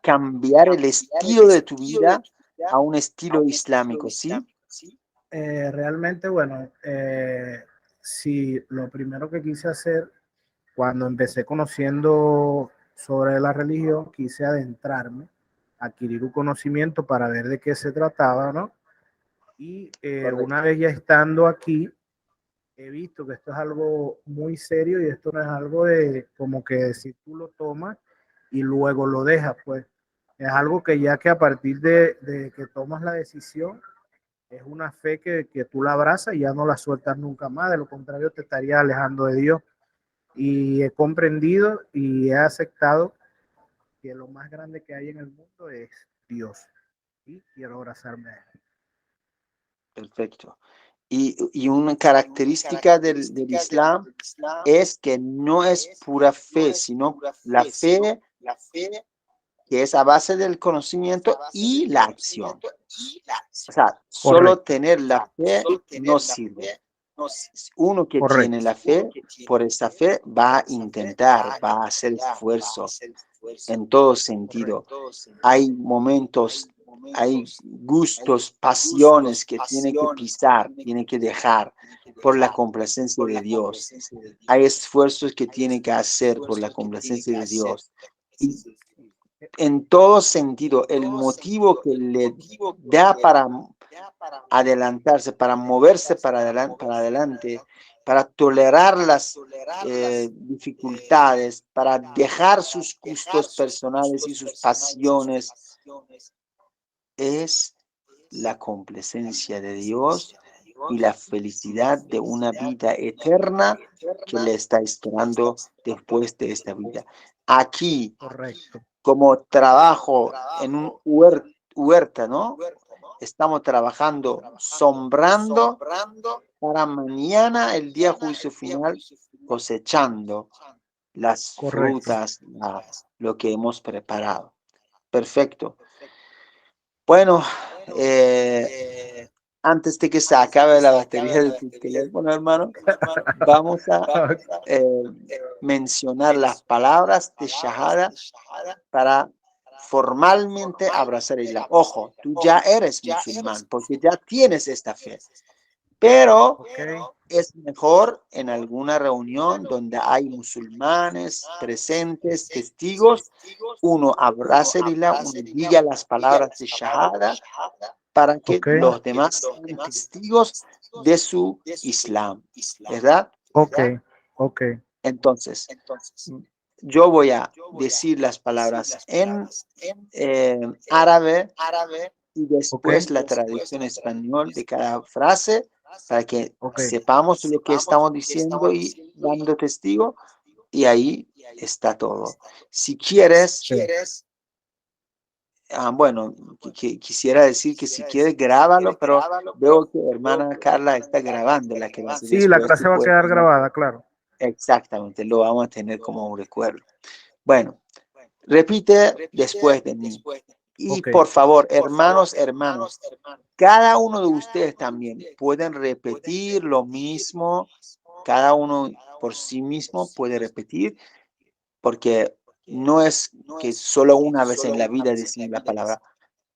cambiar el estilo de tu vida a un estilo islámico, ¿sí? Realmente, bueno, sí, lo primero que quise hacer cuando empecé conociendo sobre la religión, quise adentrarme, adquirir un conocimiento para ver de qué se trataba, ¿no? Y una vez ya estando aquí, he visto que esto es algo muy serio y esto no es algo de como que si tú lo tomas y luego lo dejas, pues es algo que ya que a partir de que tomas la decisión, es una fe que tú la abrazas y ya no la sueltas nunca más, de lo contrario te estaría alejando de Dios. Y he comprendido y he aceptado que lo más grande que hay en el mundo es Dios y quiero abrazarme a él. Perfecto. Y una característica del Islam es que no es pura fe, sino la fe que es a base del conocimiento y la acción. O sea, solo tener la fe no sirve. Uno que tiene la fe, por esa fe va a intentar, va a hacer esfuerzo en todo sentido. Hay momentos, hay gustos, pasiones que tiene que pisar, tiene que dejar por la complacencia de Dios. Hay esfuerzos que tiene que hacer por la complacencia de Dios. Y en todo sentido, el motivo que le da para adelantarse, para moverse para adelante, para tolerar las dificultades, para dejar sus gustos personales y sus pasiones, es la complacencia de Dios y la felicidad de una vida eterna que le está esperando después de esta vida. aquí, correcto. como trabajo en un huerta, ¿no? Estamos trabajando, sombrando para mañana, el día juicio final, cosechando las frutas, lo que hemos preparado. Perfecto. Bueno, antes de que se acabe la batería de tu teléfono, hermano, vamos a mencionar las palabras de Shahada para formalmente abrazar el Islam. Ojo, tú ya eres musulmán porque ya tienes esta fe, pero es mejor en alguna reunión donde hay musulmanes presentes, testigos, uno abrace el Islam, uno diga las palabras de Shahada para que los demás sean testigos de su Islam, ¿verdad? Ok. Entonces, yo voy a decir las palabras en árabe y después la traducción en español de cada frase para que sepamos lo que estamos diciendo y dando testigo, y ahí está todo. Si quieres, bueno, quisiera decir que si quieres grábalo, pero veo que hermana Carla está grabando la clase. Sí, la clase va a quedar grabada, claro. Exactamente, lo vamos a tener como un recuerdo. Bueno, repite después de mí. Y por favor, hermanos, cada uno de ustedes también pueden repetir lo mismo, cada uno por sí mismo puede repetir, porque no es que solo una vez en la vida decimos la palabra,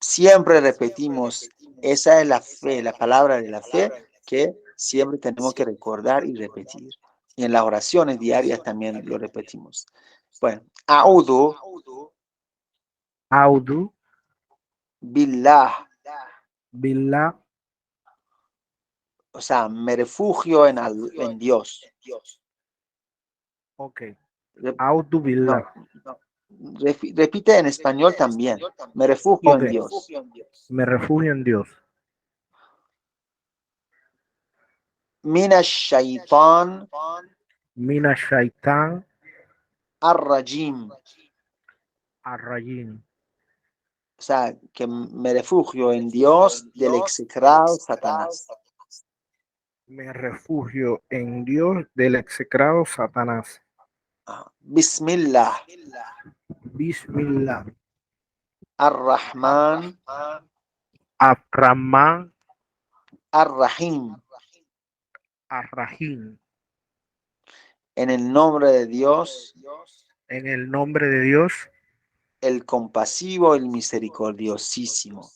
siempre repetimos, esa es la fe, la palabra de la fe que siempre tenemos que recordar y repetir. Y en las oraciones diarias también lo repetimos. Bueno, A'udhu billah. O sea, me refugio en Dios. Ok. A'udhu billah. No. Repite en español también. Me refugio en Dios. Me refugio en Dios. Minash shaitan ar-rajim. O sea, que me refugio en Dios del execrado Satanás. Me refugio en Dios del execrado Satanás. Bismillah. Ar-Rahman. Ar-Rahim. En el nombre de Dios. En el nombre de Dios. El compasivo, el misericordiosísimo.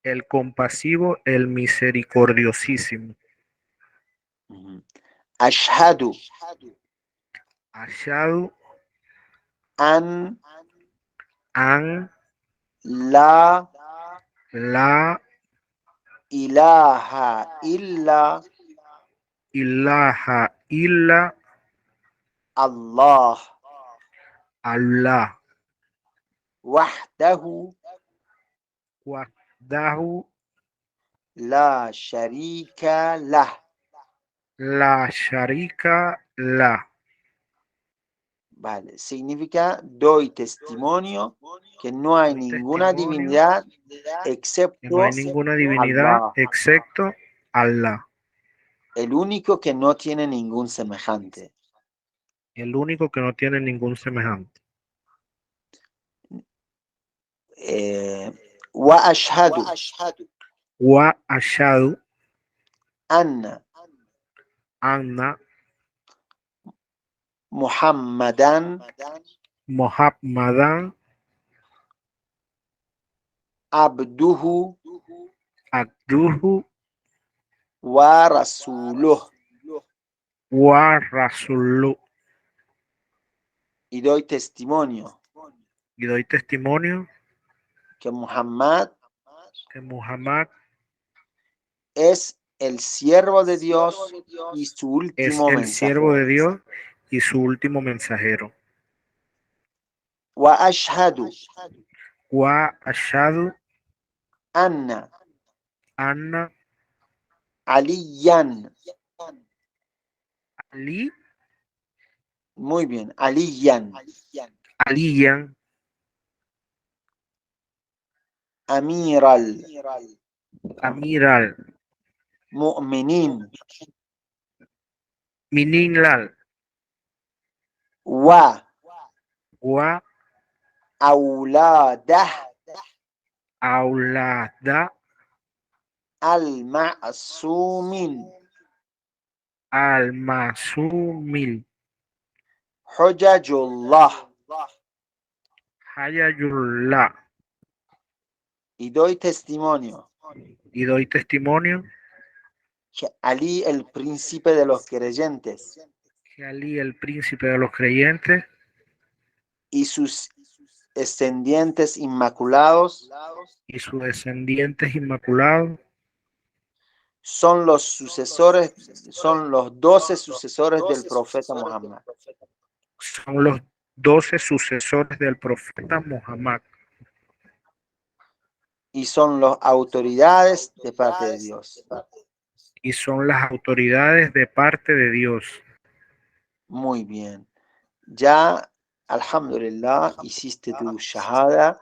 El compasivo, el misericordiosísimo. Ashhadu. An la ilaha illa Allah wahdahu la sharika lah. Vale, significa doy testimonio que no hay ninguna divinidad excepto Allah. El único que no tiene ningún semejante. Wa ashhadu anna Muhammadan abduhu wa rasuluh. Y doy testimonio que Muhammad es el siervo de Dios y su último mensajero. Wa ashhadu anna aliyan. Muy bien, aliyan. Aliyan. Amiral. Amiral. Mu'minin. Mininlal. Wa. Auladah. Al-ma'sumin. Al-masumil. Hujajullah. Hayayullah. Y doy testimonio. Que Ali, el príncipe de los creyentes. Que Ali, el príncipe de los creyentes. Y sus descendientes inmaculados. Son los sucesores, son los 12 sucesores del profeta Muhammad. Son los 12 sucesores del profeta Muhammad. Y son las autoridades de parte de Dios. Y son las autoridades de parte de Dios. Muy bien. Ya, alhamdulillah, hiciste tu shahada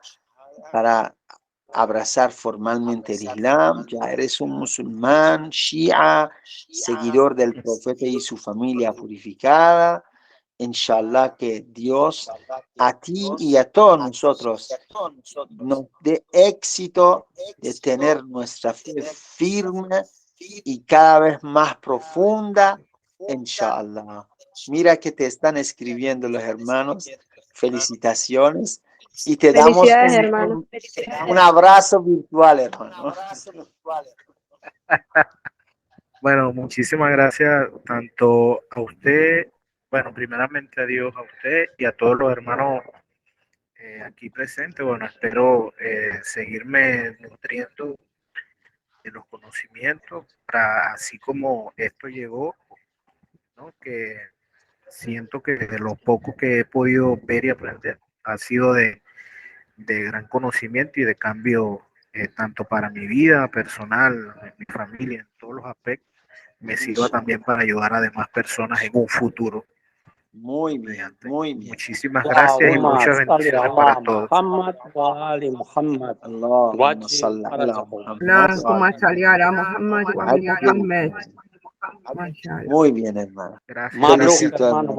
para abrazar formalmente el Islam. Ya eres un musulmán, shia, seguidor del profeta y su familia purificada. Inshallah que Dios a ti y a todos nosotros nos dé éxito de tener nuestra fe firme y cada vez más profunda, inshallah. Mira que te están escribiendo los hermanos. Felicitaciones. Y te damos un abrazo virtual, hermano. Bueno, muchísimas gracias tanto a usted, bueno, primeramente a Dios, a usted y a todos los hermanos aquí presentes. Bueno, espero seguirme nutriendo de los conocimientos para así como esto llegó, ¿no? Que siento que de lo poco que he podido ver y aprender ha sido de gran conocimiento y de cambio tanto para mi vida personal, en mi familia, en todos los aspectos, me sirva también para ayudar a demás personas en un futuro. Muy bien, muy bien. Muchísimas gracias y muchas bendiciones para todos. Allahumma salli ala Muhammad. Muy bien, hermano. Gracias.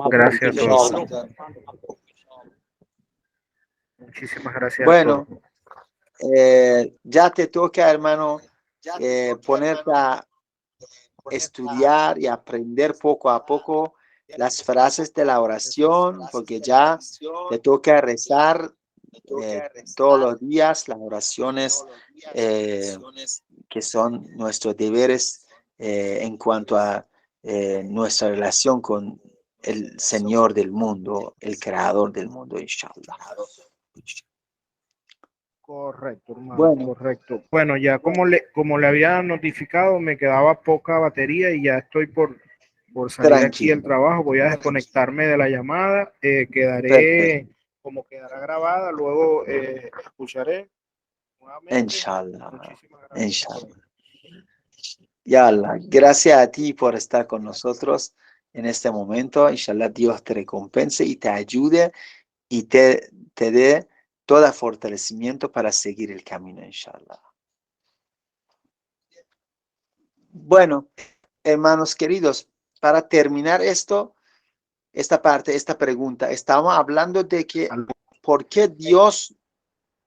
Gracias a todos. Muchísimas gracias. Bueno, ya te toca, hermano, ponerte a estudiar y aprender poco a poco las frases de la oración, porque ya te toca rezar todos los días las oraciones que son nuestros deberes en cuanto a nuestra relación con el Señor del mundo, el Creador del mundo, inshallah. Correcto, hermano. Bueno, correcto. Bueno, ya como le había notificado, me quedaba poca batería y ya estoy por salir aquí del trabajo. Voy a desconectarme de la llamada. Quedaré como quedará grabada. Luego escucharé nuevamente. Inshallah. Inshallah. Ya Allah, gracias a ti por estar con nosotros en este momento. Inshallah, Dios te recompense y te ayude y te dé todo fortalecimiento para seguir el camino, inshallah. Bueno, hermanos queridos, para terminar esta parte, esta pregunta, estamos hablando de que ¿por qué Dios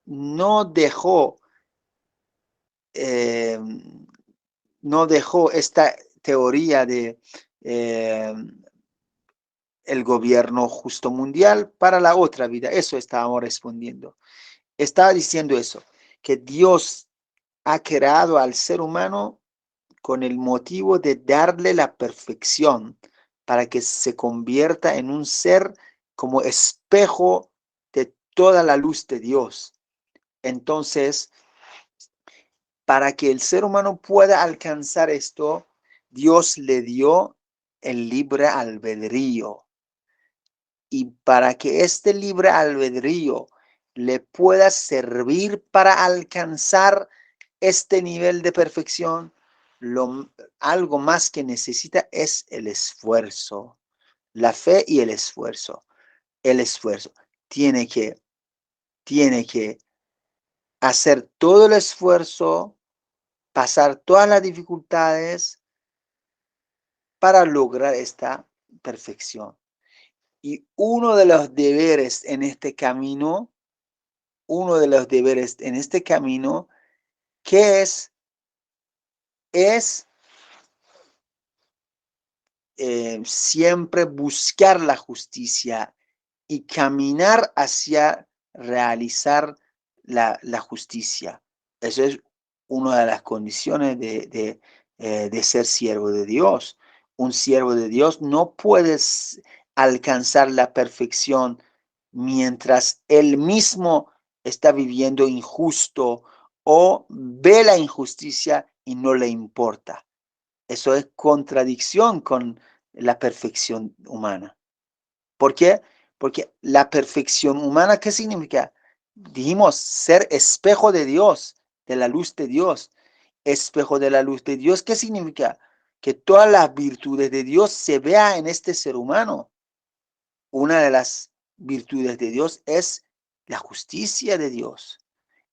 no dejó esta teoría de el gobierno justo mundial para la otra vida? Eso estábamos respondiendo. Estaba diciendo eso, que Dios ha creado al ser humano con el motivo de darle la perfección para que se convierta en un ser como espejo de toda la luz de Dios. Entonces, para que el ser humano pueda alcanzar esto, Dios le dio el libre albedrío. Y para que este libre albedrío le pueda servir para alcanzar este nivel de perfección, algo más que necesita es el esfuerzo, la fe y el esfuerzo. El esfuerzo. tiene que hacer todo el esfuerzo, pasar todas las dificultades para lograr esta perfección. Y uno de los deberes en este camino, ¿qué es? Es siempre buscar la justicia y caminar hacia realizar la justicia. Eso es una de las condiciones de ser siervo de Dios. Un siervo de Dios no puede alcanzar la perfección mientras él mismo está viviendo injusto o ve la injusticia y no le importa. Eso es contradicción con la perfección humana. ¿Por qué? Porque la perfección humana, ¿qué significa? Dijimos ser espejo de Dios, de la luz de Dios. Espejo de la luz de Dios, ¿qué significa? Que todas las virtudes de Dios se vean en este ser humano. Una de las virtudes de Dios es la justicia de Dios.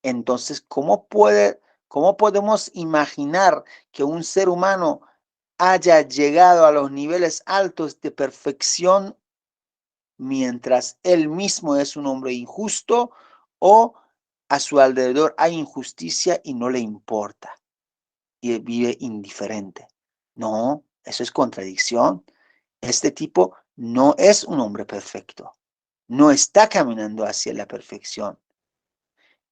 Entonces, ¿cómo podemos imaginar que un ser humano haya llegado a los niveles altos de perfección mientras él mismo es un hombre injusto o a su alrededor hay injusticia y no le importa y vive indiferente? No, eso es contradicción. Este tipo no es un hombre perfecto, no está caminando hacia la perfección.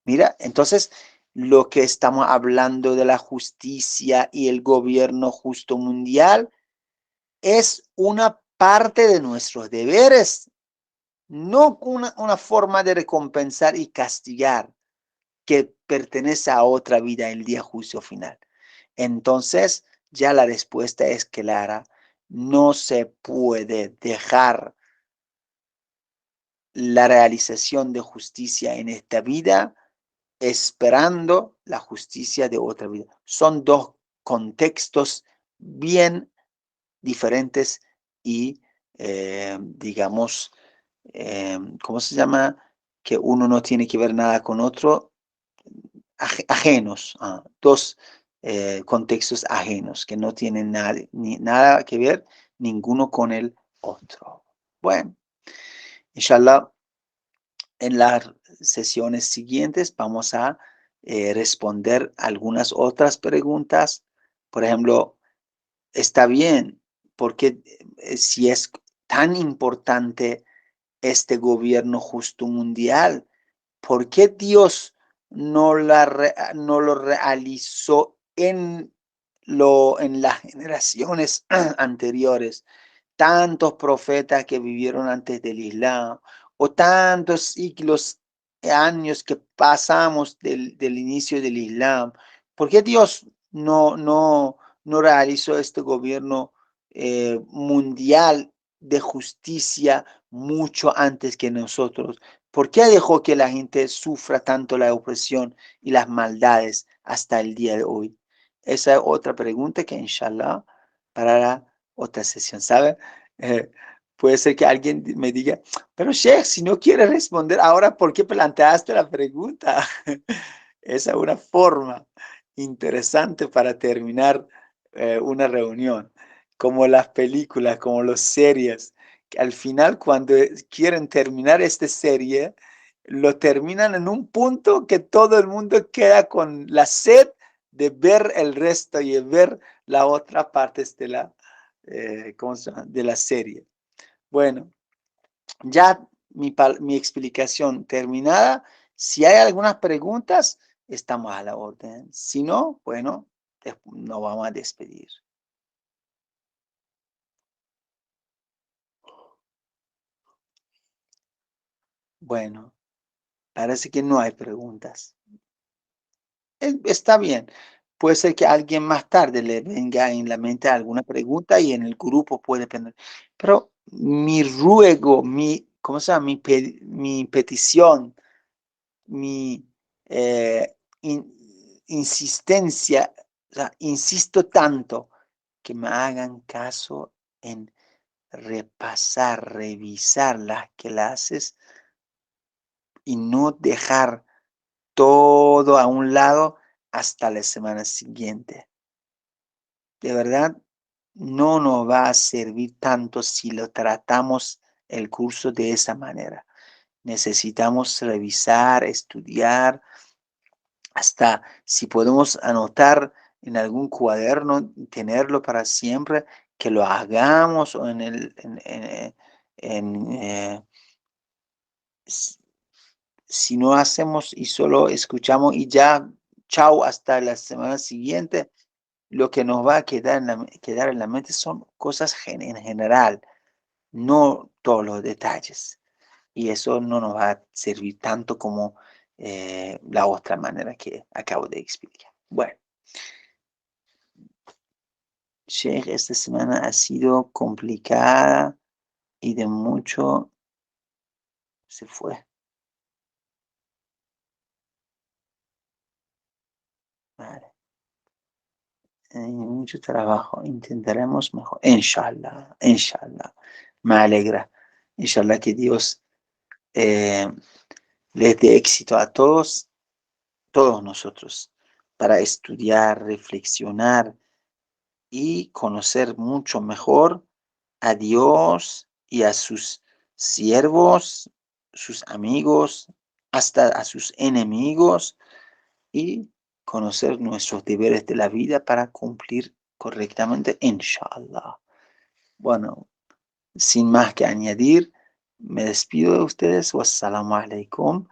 Mira, entonces lo que estamos hablando de la justicia y el gobierno justo mundial es una parte de nuestros deberes, no una forma de recompensar y castigar que pertenece a otra vida, el día juicio final. Entonces, ya la respuesta es clara. No se puede dejar la realización de justicia en esta vida esperando la justicia de otra vida. Son dos contextos bien diferentes y, digamos, ¿cómo se llama? Que uno no tiene que ver nada con otro, ajenos, dos contextos ajenos que no tienen nada que ver ninguno con el otro. Bueno, inshallah, en las sesiones siguientes vamos a responder algunas otras preguntas. Por ejemplo, está bien, porque si es tan importante este gobierno justo mundial, ¿por qué Dios no lo realizó en las generaciones anteriores? Tantos profetas que vivieron antes del Islam, o tantos siglos, años que pasamos del inicio del Islam. ¿Por qué Dios no realizó este gobierno mundial de justicia mucho antes que nosotros? ¿Por qué dejó que la gente sufra tanto la opresión y las maldades hasta el día de hoy? Esa es otra pregunta que inshallah para la otra sesión, ¿sabe? Puede ser que alguien me diga, pero Sheikh, si no quieres responder ahora, ¿por qué planteaste la pregunta? Esa es una forma interesante para terminar una reunión, como las películas, como las series, que al final cuando quieren terminar esta serie, lo terminan en un punto que todo el mundo queda con la sed de ver el resto y de ver la otra parte de la, ¿cómo se llama? De la serie. Bueno, ya mi explicación terminada. Si hay algunas preguntas, estamos a la orden. Si no, bueno, nos vamos a despedir. Bueno, parece que no hay preguntas. Está bien. Puede ser que alguien más tarde le venga en la mente alguna pregunta y en el grupo puede tener. Pero mi ruego, ¿cómo se llama? Mi petición, mi insistencia, o sea, insisto tanto que me hagan caso en repasar, revisar las clases y no dejar todo a un lado hasta la semana siguiente. De verdad, no nos va a servir tanto si lo tratamos el curso de esa manera. Necesitamos revisar, estudiar, hasta si podemos anotar en algún cuaderno, tenerlo para siempre, que lo hagamos o si no hacemos y solo escuchamos y ya, chao, hasta la semana siguiente, lo que nos va a quedar en la mente son cosas en general, no todos los detalles. Y eso no nos va a servir tanto como la otra manera que acabo de explicar. Bueno, Sheikh, esta semana ha sido complicada y de mucho se fue. Vale. Mucho trabajo, intentaremos mejor. Inshallah, inshallah. Me alegra. Inshallah que Dios les dé éxito a todos nosotros, para estudiar, reflexionar y conocer mucho mejor a Dios y a sus siervos, sus amigos, hasta a sus enemigos, y conocer nuestros deberes de la vida para cumplir correctamente, inshallah. Bueno, sin más que añadir, me despido de ustedes. Wassalamu alaikum.